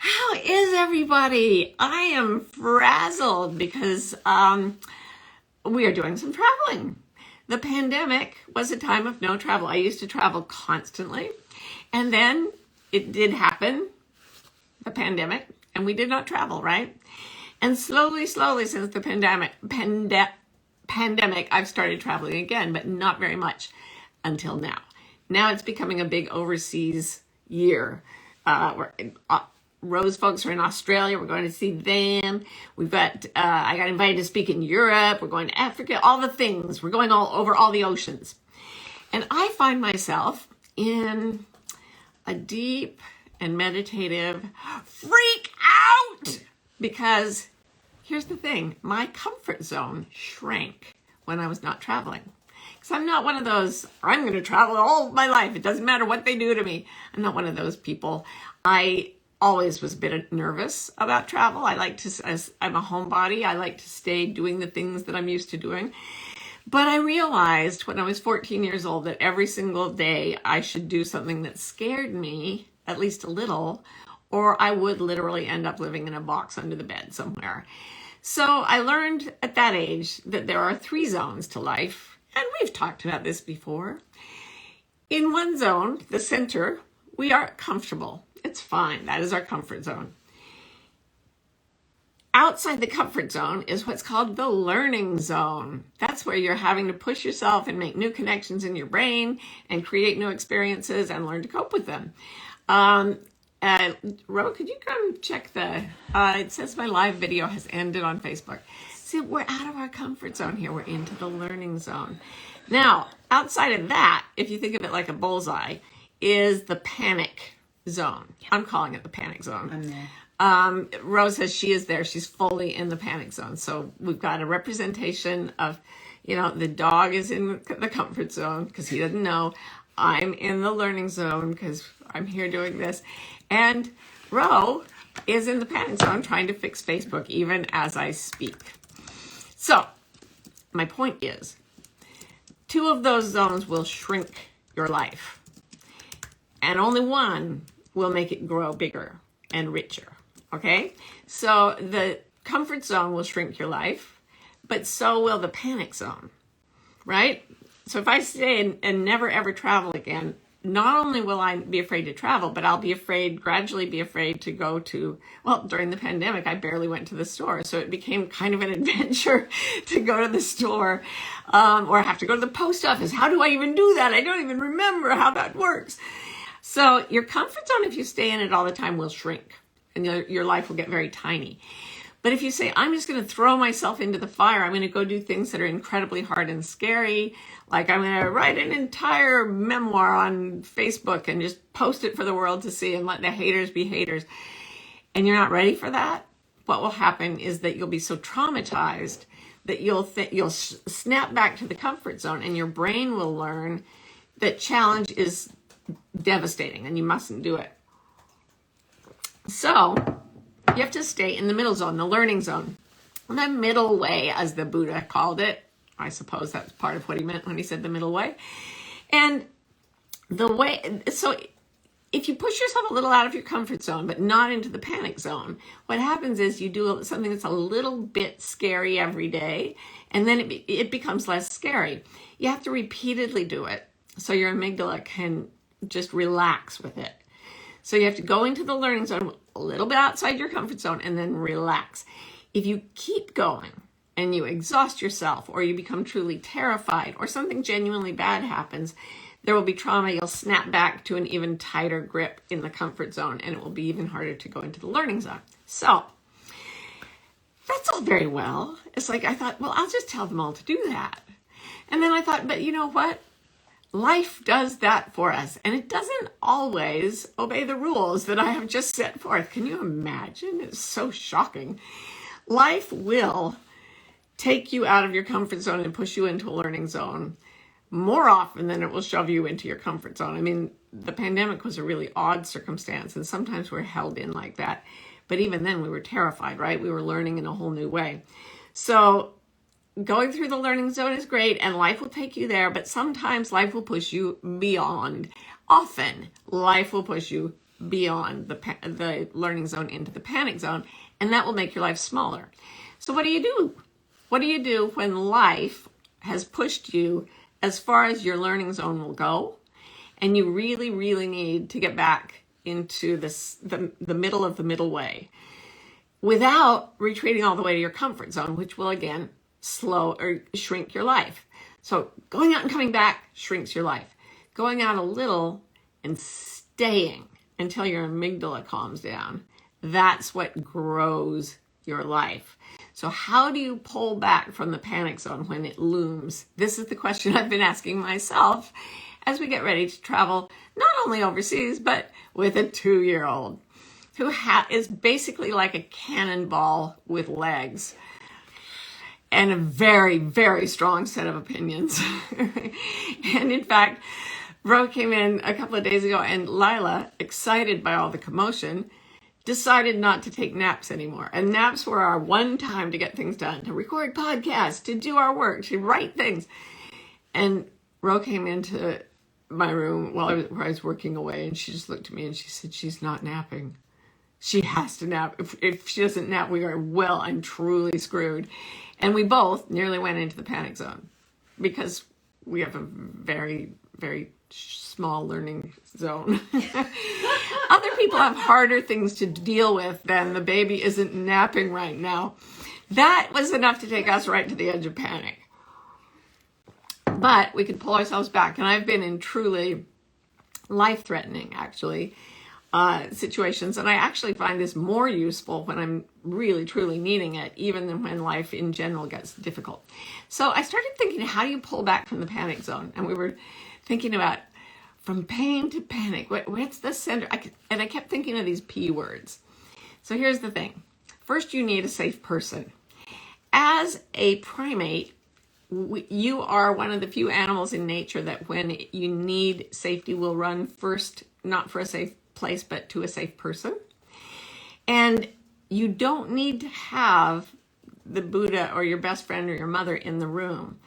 How is everybody? I am frazzled because we are doing some traveling. The pandemic was a time of no travel. I used to travel constantly, and then it did happen, the pandemic, and we did not travel, right? And slowly, since the pandemic, I've started traveling again, but not very much until now. Now it's becoming a big overseas year. Rose folks are in Australia. We're going to see them. We've got, I got invited to speak in Europe. We're going to Africa, all the things. We're going all over all the oceans. And I find myself in a deep and meditative freak out because here's the thing. My comfort zone shrank when I was not traveling. Because I'm not one of those, I'm going to travel all my life. It doesn't matter what they do to me. I'm not one of those people. I always was a bit nervous about travel. I like to, as I'm a homebody, I like to stay doing the things that I'm used to doing. But I realized when I was 14 years old that every single day I should do something that scared me, at least a little, or I would literally end up living in a box under the bed somewhere. So I learned at that age that there are 3 zones to life, and we've talked about this before. In one zone, the center, we are comfortable. It's fine. That is our comfort zone. Outside the comfort zone is what's called the learning zone. That's where you're having to push yourself and make new connections in your brain and create new experiences and learn to cope with them. Ro, could you come check it says my live video has ended on Facebook. See, we're out of our comfort zone here. We're into the learning zone. Now, outside of that, if you think of it like a bullseye, is the panic zone. I'm calling it the panic zone. I'm there. Rose says she is there. She's fully in the panic zone. So we've got a representation of, the dog is in the comfort zone because he doesn't know. I'm in the learning zone because I'm here doing this. And Ro is in the panic zone trying to fix Facebook even as I speak. So my point is, 2 of those zones will shrink your life. And only one will make it grow bigger and richer, okay? So the comfort zone will shrink your life, but so will the panic zone, right? So if I stay and never ever travel again, not only will I be afraid to travel, but I'll gradually be afraid to go to, during the pandemic, I barely went to the store. So it became kind of an adventure to go to the store or have to go to the post office. How do I even do that? I don't even remember how that works. So your comfort zone, if you stay in it all the time, will shrink and your life will get very tiny. But if you say, I'm just going to throw myself into the fire, I'm going to go do things that are incredibly hard and scary, like I'm going to write an entire memoir on Facebook and just post it for the world to see and let the haters be haters, and you're not ready for that, what will happen is that you'll be so traumatized that you'll snap back to the comfort zone, and your brain will learn that challenge is devastating and you mustn't do it. So you have to stay in the middle zone, the learning zone, the middle way, as the Buddha called it. I suppose that's part of what he meant when he said the middle way. And so if you push yourself a little out of your comfort zone, but not into the panic zone, what happens is you do something that's a little bit scary every day, and then it becomes less scary. You have to repeatedly do it so your amygdala can just relax with it. So you have to go into the learning zone a little bit outside your comfort zone and then relax. If you keep going and you exhaust yourself, or you become truly terrified, or something genuinely bad happens, there will be trauma. You'll snap back to an even tighter grip in the comfort zone, and it will be even harder to go into the learning zone. So that's all very well. It's like I thought, I'll just tell them all to do that. And then I thought, but you know what? Life does that for us, and it doesn't always obey the rules that I have just set forth. Can you imagine? It's so shocking. Life will take you out of your comfort zone and push you into a learning zone more often than it will shove you into your comfort zone. I mean, the pandemic was a really odd circumstance, and sometimes we're held in like that. But even then, we were terrified, right? We were learning in a whole new way. So going through the learning zone is great, and life will take you there, but sometimes life will push you beyond. Often, life will push you beyond the learning zone into the panic zone, and that will make your life smaller. So what do you do? What do you do when life has pushed you as far as your learning zone will go, and you really, really need to get back into the middle of the middle way without retreating all the way to your comfort zone, which will again slow or shrink your life. So going out and coming back shrinks your life. Going out a little and staying until your amygdala calms down, that's what grows your life. So how do you pull back from the panic zone when it looms? This is the question I've been asking myself as we get ready to travel, not only overseas, but with a 2-year-old who is basically like a cannonball with legs and a very, very strong set of opinions. And in fact, Ro came in a couple of days ago, and Lila, excited by all the commotion, decided not to take naps anymore. And naps were our one time to get things done, to record podcasts, to do our work, to write things. And Ro came into my room while I was working away, and she just looked at me and she said, she's not napping. She has to nap. If she doesn't nap, we are well and truly screwed. And we both nearly went into the panic zone because we have a very, very small learning zone. Other people have harder things to deal with than the baby isn't napping right now. That was enough to take us right to the edge of panic. But we could pull ourselves back. And I've been in truly life-threatening, actually, situations. And I actually find this more useful when I'm really, truly needing it, even than when life in general gets difficult. So I started thinking, how do you pull back from the panic zone? And we were thinking about from pain to panic. What's the center? I kept thinking of these P words. So here's the thing. First, you need a safe person. As a primate, you are one of the few animals in nature that when you need safety will run first, not for a safe place, but to a safe person. And you don't need to have the Buddha or your best friend or your mother in the room.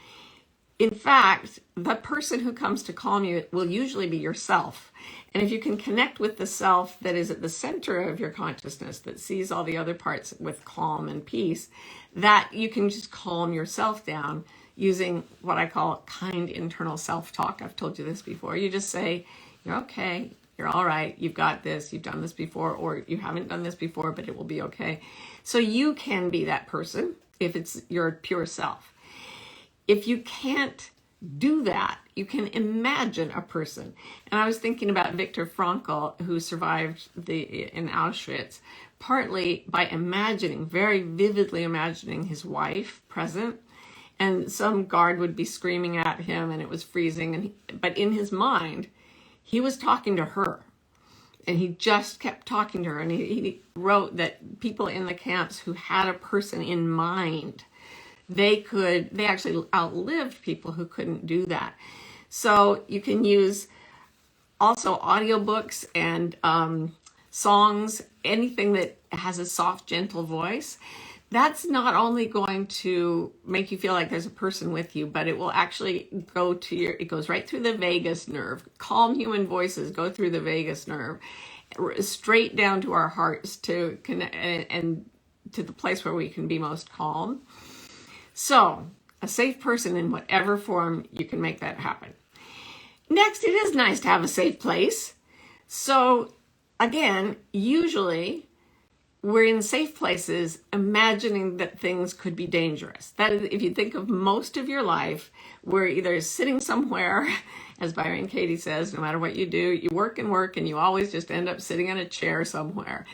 In fact, the person who comes to calm you will usually be yourself. And if you can connect with the self that is at the center of your consciousness, that sees all the other parts with calm and peace, that you can just calm yourself down using what I call kind internal self-talk. I've told you this before. You just say, you're okay, you're all right, you've got this, you've done this before, or you haven't done this before, but it will be okay. So you can be that person if it's your pure self. If you can't do that, you can imagine a person. And I was thinking about Viktor Frankl, who survived in Auschwitz, partly by imagining, very vividly imagining his wife present. And some guard would be screaming at him and it was freezing. But in his mind, he was talking to her. And he just kept talking to her. And he wrote that people in the camps who had a person in mind, they actually outlived people who couldn't do that. So you can use also audiobooks and songs, anything that has a soft, gentle voice. That's not only going to make you feel like there's a person with you, but it will actually it goes right through the vagus nerve. Calm human voices go through the vagus nerve, straight down to our hearts to connect and to the place where we can be most calm. So, a safe person in whatever form, you can make that happen. Next, it is nice to have a safe place. So, again, usually we're in safe places imagining that things could be dangerous. That is, if you think of most of your life, we're either sitting somewhere, as Byron Katie says, no matter what you do, you work and you always just end up sitting in a chair somewhere.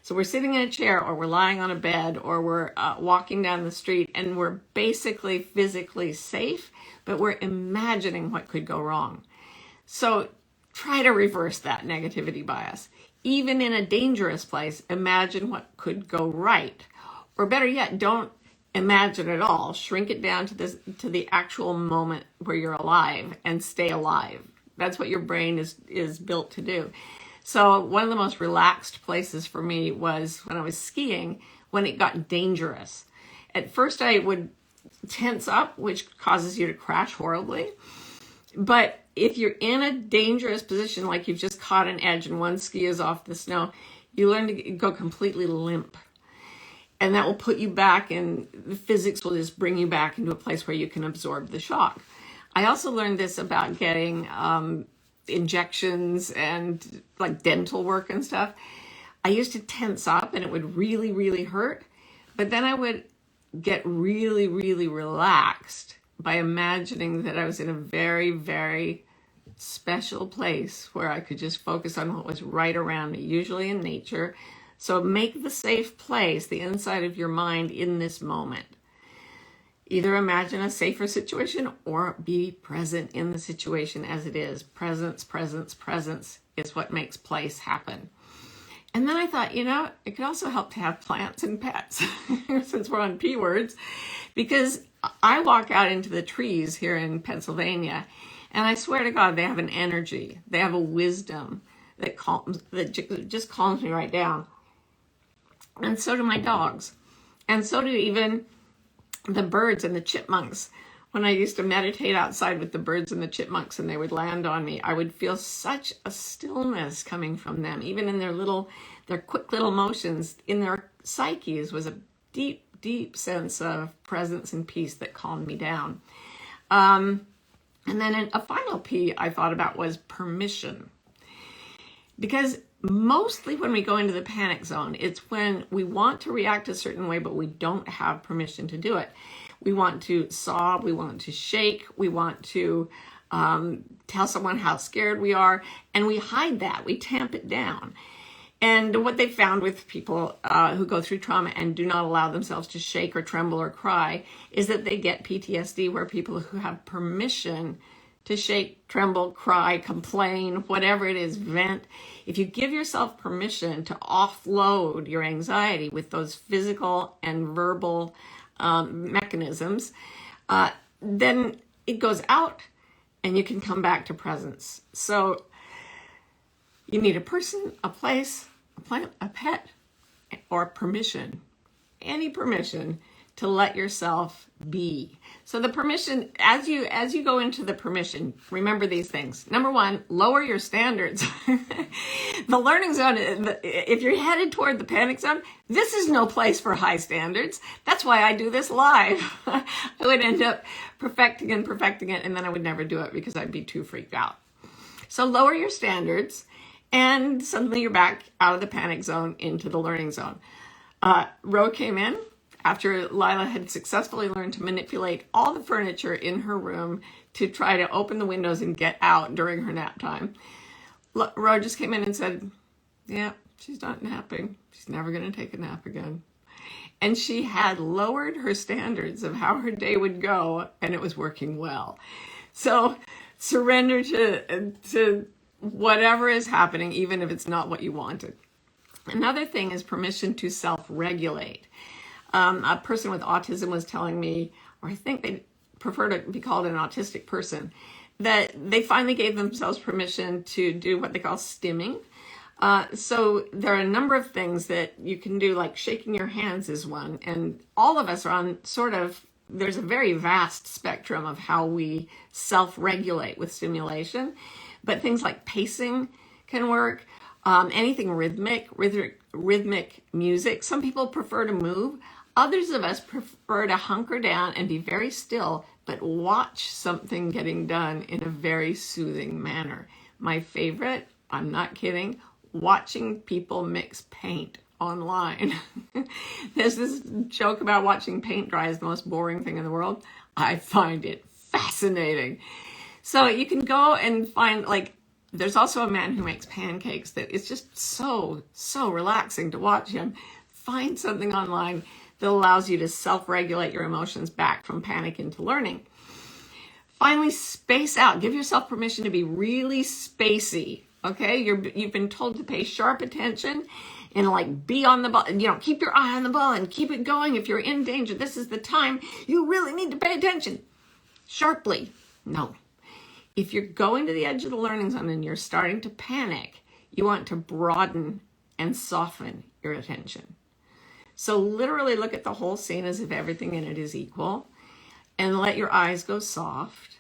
So we're sitting in a chair, or we're lying on a bed, or we're walking down the street, and we're basically physically safe, but we're imagining what could go wrong. So try to reverse that negativity bias. Even in a dangerous place, imagine what could go right. Or better yet, don't imagine at all. Shrink it down to the actual moment where you're alive and stay alive. That's what your brain is built to do. So one of the most relaxed places for me was when I was skiing, when it got dangerous. At first I would tense up, which causes you to crash horribly. But if you're in a dangerous position, like you've just caught an edge and one ski is off the snow, you learn to go completely limp. And that will put you back, and the physics will just bring you back into a place where you can absorb the shock. I also learned this about getting injections and like dental work and stuff. I used to tense up and it would really, really hurt. But then I would get really, really relaxed by imagining that I was in a very, very special place where I could just focus on what was right around me, usually in nature. So make the safe place the inside of your mind in this moment. Either imagine a safer situation or be present in the situation as it is. Presence, presence, presence is what makes place happen. And then I thought, it could also help to have plants and pets, since we're on P words, because I walk out into the trees here in Pennsylvania, and I swear to God, they have an energy. They have a wisdom that just calms me right down. And so do my dogs. And so do even the birds and the chipmunks. When I used to meditate outside with the birds and the chipmunks and they would land on me, I would feel such a stillness coming from them. Even in their quick little motions, in their psyches was a deep, deep sense of presence and peace that calmed me down. And then a final P I thought about was permission. Because mostly when we go into the panic zone, it's when we want to react a certain way, but we don't have permission to do it. We want to sob, we want to shake, we want to tell someone how scared we are, and we hide that, we tamp it down. And what they found with people who go through trauma and do not allow themselves to shake or tremble or cry is that they get PTSD, where people who have permission to shake, tremble, cry, complain, whatever it is, vent. If you give yourself permission to offload your anxiety with those physical and verbal mechanisms, then it goes out and you can come back to presence. So you need a person, a place, a plant, a pet, or permission, any permission to let yourself be. So the permission, as you go into the permission, remember these things. Number one, lower your standards. The learning zone, if you're headed toward the panic zone, this is no place for high standards. That's why I do this live. I would end up perfecting it, and then I would never do it because I'd be too freaked out. So lower your standards, and suddenly you're back out of the panic zone into the learning zone. Ro came in after Lila had successfully learned to manipulate all the furniture in her room to try to open the windows and get out during her nap time. Ro just came in and said, yeah, she's not napping. She's never going to take a nap again. And she had lowered her standards of how her day would go, and it was working well. So surrender to whatever is happening, even if it's not what you wanted. Another thing is permission to self-regulate. A person with autism was telling me, or I think they prefer to be called an autistic person, that they finally gave themselves permission to do what they call stimming. So there are a number of things that you can do, like shaking your hands is one. And all of us are on there's a very vast spectrum of how we self-regulate with stimulation. But things like pacing can work. Anything rhythmic music. Some people prefer to move. Others of us prefer to hunker down and be very still, but watch something getting done in a very soothing manner. My favorite, I'm not kidding, watching people mix paint online. There's this joke about watching paint dry is the most boring thing in the world. I find it fascinating. So you can go and find, there's also a man who makes pancakes that it's just so relaxing to watch him. Find something online that allows you to self-regulate your emotions back from panic into learning. Finally, space out. Give yourself permission to be really spacey. Okay, you've been told to pay sharp attention and be on the ball. Keep your eye on the ball and keep it going. If you're in danger, this is the time you really need to pay attention. Sharply. No. If you're going to the edge of the learning zone and you're starting to panic, you want to broaden and soften your attention. So literally look at the whole scene as if everything in it is equal, and let your eyes go soft.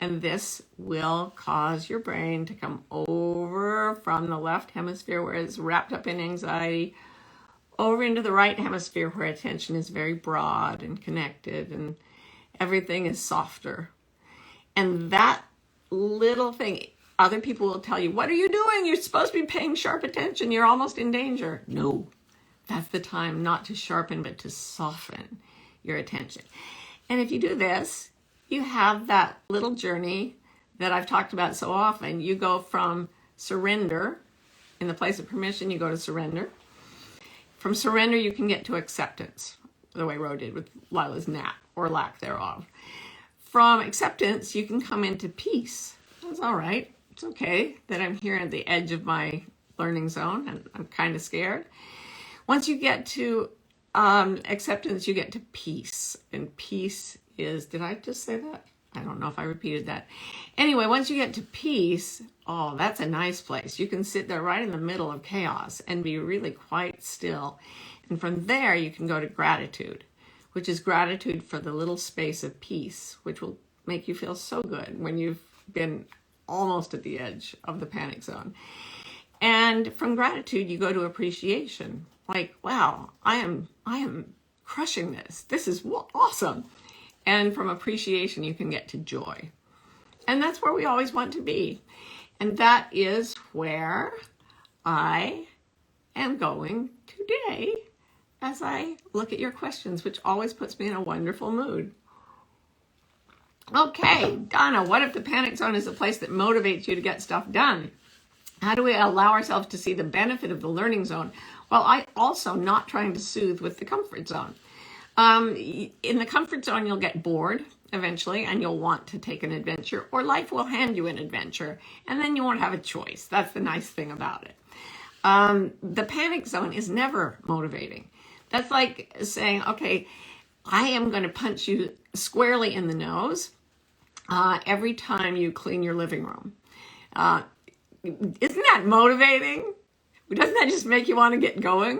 And this will cause your brain to come over from the left hemisphere where it's wrapped up in anxiety, over into the right hemisphere where attention is very broad and connected and everything is softer. And that little thing, other people will tell you, what are you doing? You're supposed to be paying sharp attention. You're almost in danger. No, that's the time not to sharpen, but to soften your attention. And if you do this, you have that little journey that I've talked about so often. You go from surrender, in the place of permission, you go to surrender. From surrender, you can get to acceptance, the way Ro did with Lila's nap, or lack thereof. From acceptance, you can come into peace. That's all right. It's okay that I'm here at the edge of my learning zone, and I'm kind of scared. Once you get to acceptance, you get to peace. And peace is, did I just say that? I don't know if I repeated that. Anyway, once you get to peace, oh, that's a nice place. You can sit there right in the middle of chaos and be really quite still. And from there, you can go to gratitude, which is gratitude for the little space of peace, which will make you feel so good when you've been almost at the edge of the panic zone. And from gratitude, you go to appreciation. Like, wow, I am crushing this. This is awesome. And from appreciation, you can get to joy. And that's where we always want to be. And that is where I am going today as I look at your questions, which always puts me in a wonderful mood. Okay, Donna, what if the panic zone is a place that motivates you to get stuff done? How do we allow ourselves to see the benefit of the learning zone while I also not trying to soothe with the comfort zone? In the comfort zone, you'll get bored eventually and you'll want to take an adventure, or life will hand you an adventure and then you won't have a choice. That's the nice thing about it. The panic zone is never motivating. That's like saying, okay, I am going to punch you squarely in the nose every time you clean your living room. Isn't that motivating? Doesn't that just make you want to get going?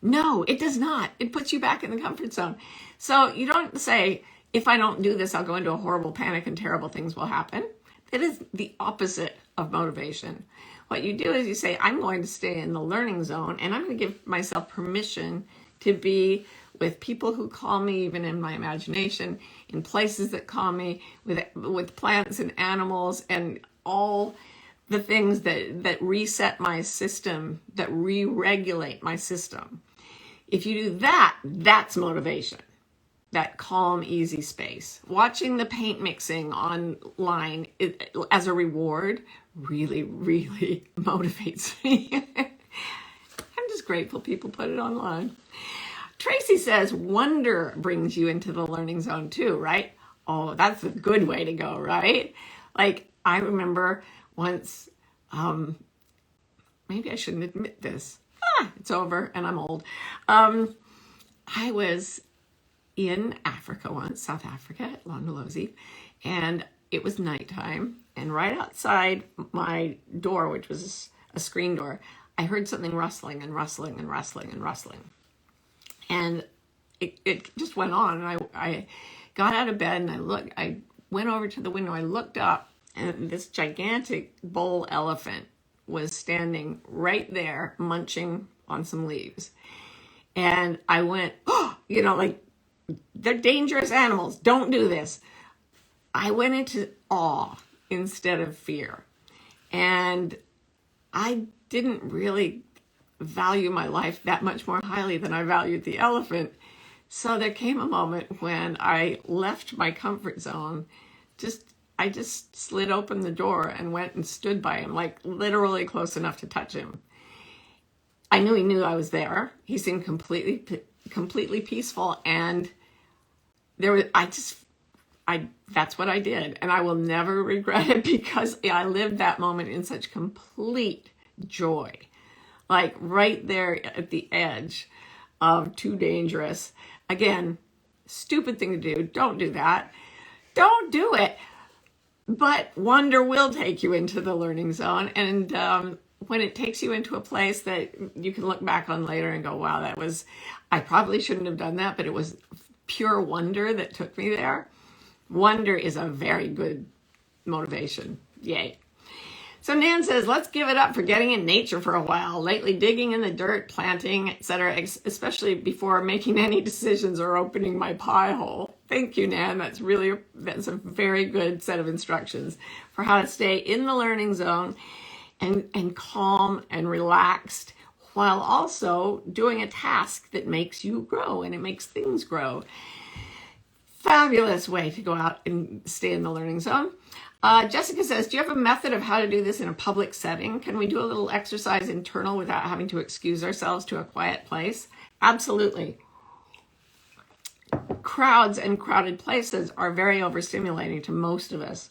No, it does not. It puts you back in the comfort zone. So you don't say, if I don't do this, I'll go into a horrible panic and terrible things will happen. It is the opposite of motivation. What you do is you say, I'm going to stay in the learning zone and I'm going to give myself permission to be with people who call me, even in my imagination, in places that call me, with plants and animals and all the things that reset my system, that re-regulate my system. If you do that, that's motivation. That calm, easy space. Watching the paint mixing online as a reward really, really motivates me. I'm just grateful people put it online. Tracy says, wonder brings you into the learning zone too, right? Oh, that's a good way to go, right? Like, I remember once, maybe I shouldn't admit this. It's over and I'm old. I was in Africa once, South Africa, at Londolozi, and it was nighttime. And right outside my door, which was a screen door, I heard something rustling and rustling and rustling and rustling. And it just went on. And I got out of bed and I went over to the window. I looked up and this gigantic bull elephant was standing right there munching on some leaves. And I went, oh, like, they're dangerous animals. Don't do this. I went into awe instead of fear. And I didn't really value my life that much more highly than I valued the elephant. So there came a moment when I left my comfort zone. I just slid open the door and went and stood by him, like literally close enough to touch him. I knew he knew I was there. He seemed completely peaceful, and that's what I did, and I will never regret it because I lived that moment in such complete joy, like right there at the edge of too dangerous. Again, stupid thing to do. Don't do that. Don't do it. But wonder will take you into the learning zone, and when it takes you into a place that you can look back on later and go, wow, I probably shouldn't have done that, but it was pure wonder that took me there. Wonder is a very good motivation. Yay. So Nan says, let's give it up for getting in nature for a while. Lately digging in the dirt, planting, etc., especially before making any decisions or opening my pie hole. Thank you, Nan. That's a very good set of instructions for how to stay in the learning zone and calm and relaxed while also doing a task that makes you grow and it makes things grow. Fabulous way to go out and stay in the learning zone. Jessica says, do you have a method of how to do this in a public setting? Can we do a little exercise internal without having to excuse ourselves to a quiet place? Absolutely. Crowds and crowded places are very overstimulating to most of us.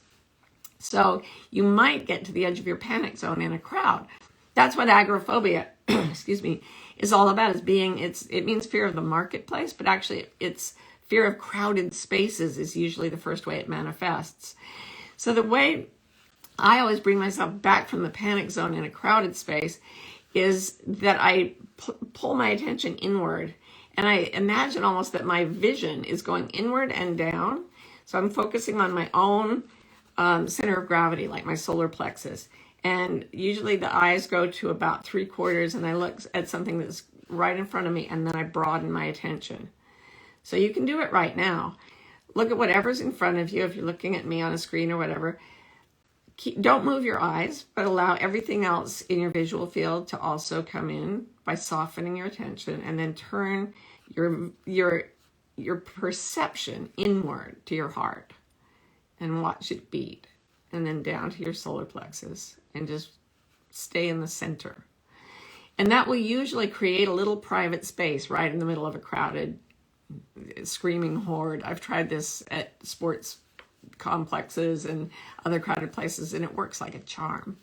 So you might get to the edge of your panic zone in a crowd. That's what agoraphobia, is all about. It means fear of the marketplace, but actually it's fear of crowded spaces is usually the first way it manifests. So the way I always bring myself back from the panic zone in a crowded space is that I pull my attention inward. And I imagine almost that my vision is going inward and down. So I'm focusing on my own center of gravity, like my solar plexus. And usually the eyes go to about 3/4 and I look at something that's right in front of me and then I broaden my attention. So you can do it right now. Look at whatever's in front of you. If you're looking at me on a screen or whatever, don't move your eyes, but allow everything else in your visual field to also come in by softening your attention, and then turn your perception inward to your heart and watch it beat, and then down to your solar plexus and just stay in the center. And that will usually create a little private space right in the middle of a crowded screaming horde. I've tried this at sports complexes and other crowded places, and it works like a charm.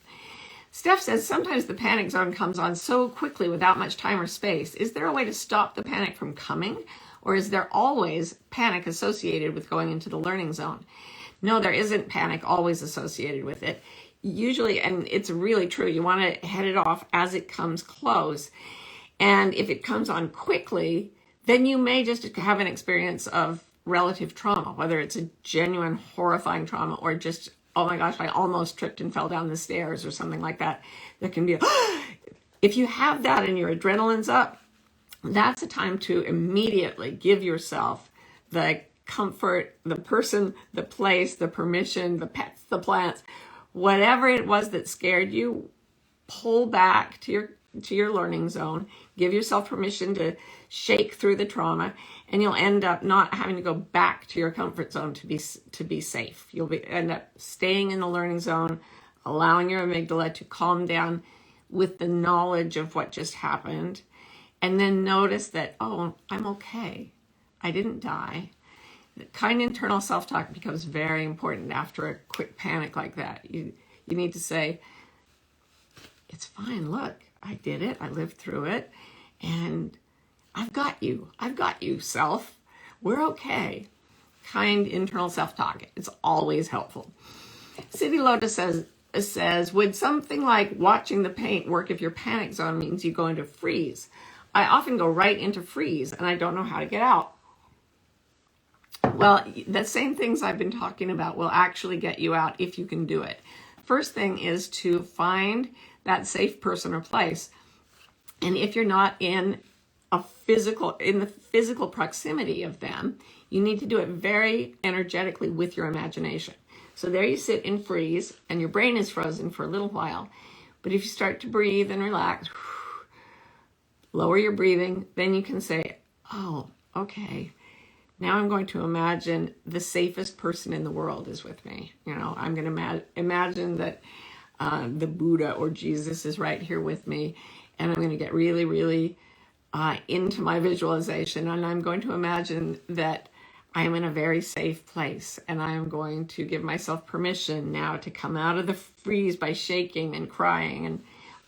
Steph says, sometimes the panic zone comes on so quickly without much time or space. Is there a way to stop the panic from coming? Or is there always panic associated with going into the learning zone? No, there isn't panic always associated with it. Usually, and it's really true, you want to head it off as it comes close. And if it comes on quickly, then you may just have an experience of relative trauma, whether it's a genuine horrifying trauma or just, oh my gosh, I almost tripped and fell down the stairs or something like that. There can be if you have that and your adrenaline's up, that's a time to immediately give yourself the comfort, the person, the place, the permission, the pets, the plants, whatever it was that scared you, pull back to your learning zone, give yourself permission to shake through the trauma, and you'll end up not having to go back to your comfort zone to be safe. You'll end up staying in the learning zone, allowing your amygdala to calm down with the knowledge of what just happened, and then notice that, oh, I'm okay. I didn't die. Kind internal self-talk becomes very important after a quick panic like that. You need to say, it's fine, look, I did it, I lived through it, and I've got you, self. We're okay. Kind internal self-talk. It's always helpful. City Lotus says, would something like watching the paint work if your panic zone means you go into freeze? I often go right into freeze and I don't know how to get out. Well, the same things I've been talking about will actually get you out if you can do it. First thing is to find that safe person or place. And if you're not in the physical proximity of them, you need to do it very energetically with your imagination. So there you sit in freeze and your brain is frozen for a little while. But if you start to breathe and relax, lower your breathing, then you can say, oh, okay, now I'm going to imagine the safest person in the world is with me. I'm going to imagine that the Buddha or Jesus is right here with me, and I'm going to get really, really into my visualization, and I'm going to imagine that I am in a very safe place, and I am going to give myself permission now to come out of the freeze by shaking and crying, and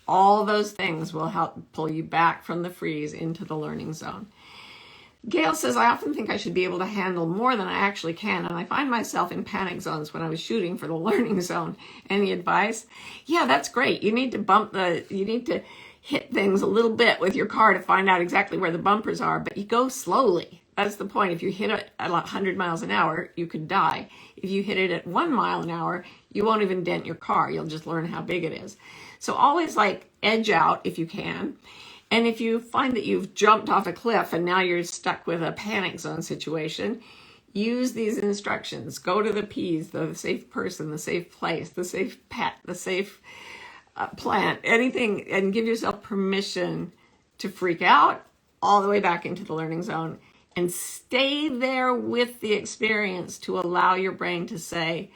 all those things will help pull you back from the freeze into the learning zone. Gail says, I often think I should be able to handle more than I actually can, and I find myself in panic zones when I was shooting for the learning zone. Any advice? Yeah, that's great. You need to hit things a little bit with your car to find out exactly where the bumpers are, but you go slowly. That's the point. If you hit it at 100 miles an hour, you could die. If you hit it at 1 mile an hour, you won't even dent your car. You'll just learn how big it is. So always like edge out if you can. And if you find that you've jumped off a cliff and now you're stuck with a panic zone situation, use these instructions. Go to the P's, the safe person, the safe place, the safe pet, the safe plant, anything, and give yourself permission to freak out all the way back into the learning zone and stay there with the experience to allow your brain to say,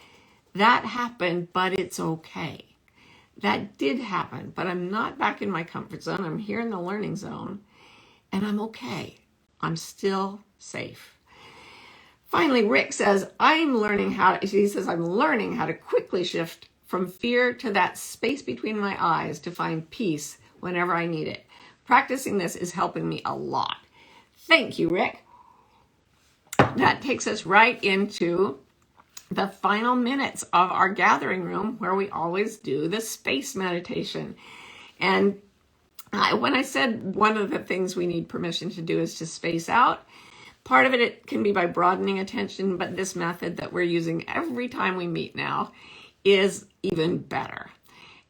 that happened, but it's okay. That did happen, but I'm not back in my comfort zone. I'm here in the learning zone and I'm okay. I'm still safe. Finally, Rick says, I'm learning how to quickly shift from fear to that space between my eyes to find peace whenever I need it. Practicing this is helping me a lot. Thank you, Rick. That takes us right into the final minutes of our gathering room where we always do the space meditation. And when I said one of the things we need permission to do is to space out, part of it can be by broadening attention, but this method that we're using every time we meet now is even better.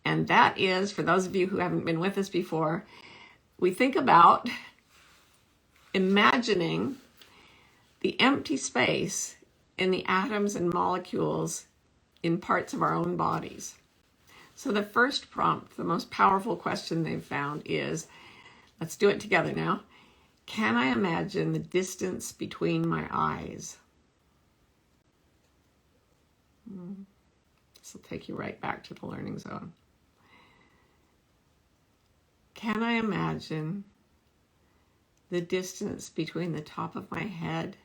And that is, for those of you who haven't been with us before, we think about imagining the empty space in the atoms and molecules in parts of our own bodies. So the first prompt, the most powerful question they've found is, let's do it together now. Can I imagine the distance between my eyes? This will take you right back to the learning zone. Can I imagine the distance between the top of my head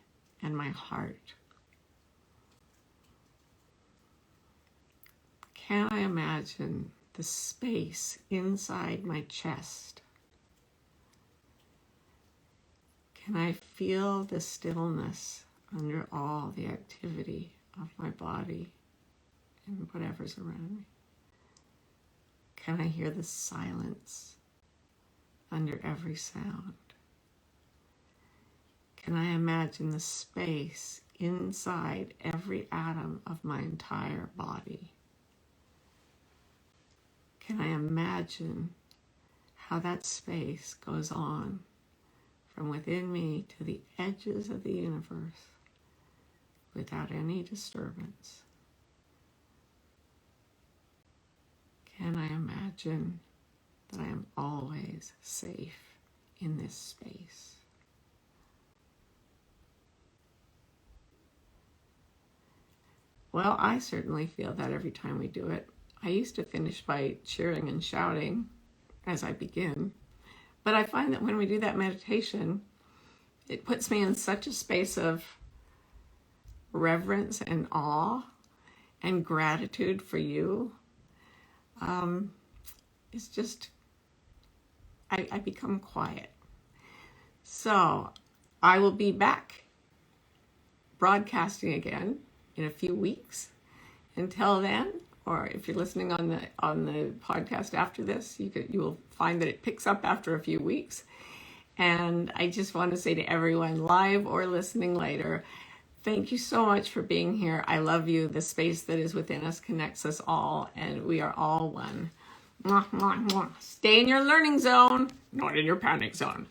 and my heart? Can I imagine the space inside my chest? Can I feel the stillness under all the activity of my body and whatever's around me? Can I hear the silence under every sound? Can I imagine the space inside every atom of my entire body? Can I imagine how that space goes on from within me to the edges of the universe without any disturbance? Can I imagine that I am always safe in this space? Well, I certainly feel that every time we do it. I used to finish by cheering and shouting as I begin, but I find that when we do that meditation, it puts me in such a space of reverence and awe and gratitude for you. It's just, I become quiet. So I will be back broadcasting again in a few weeks. Until then, or if you're listening on the podcast after this, you will find that it picks up after a few weeks. And I just want to say to everyone, live or listening later, thank you so much for being here. I love you. The space that is within us connects us all, and we are all one. Mwah, mwah, mwah. Stay in your learning zone, not in your panic zone.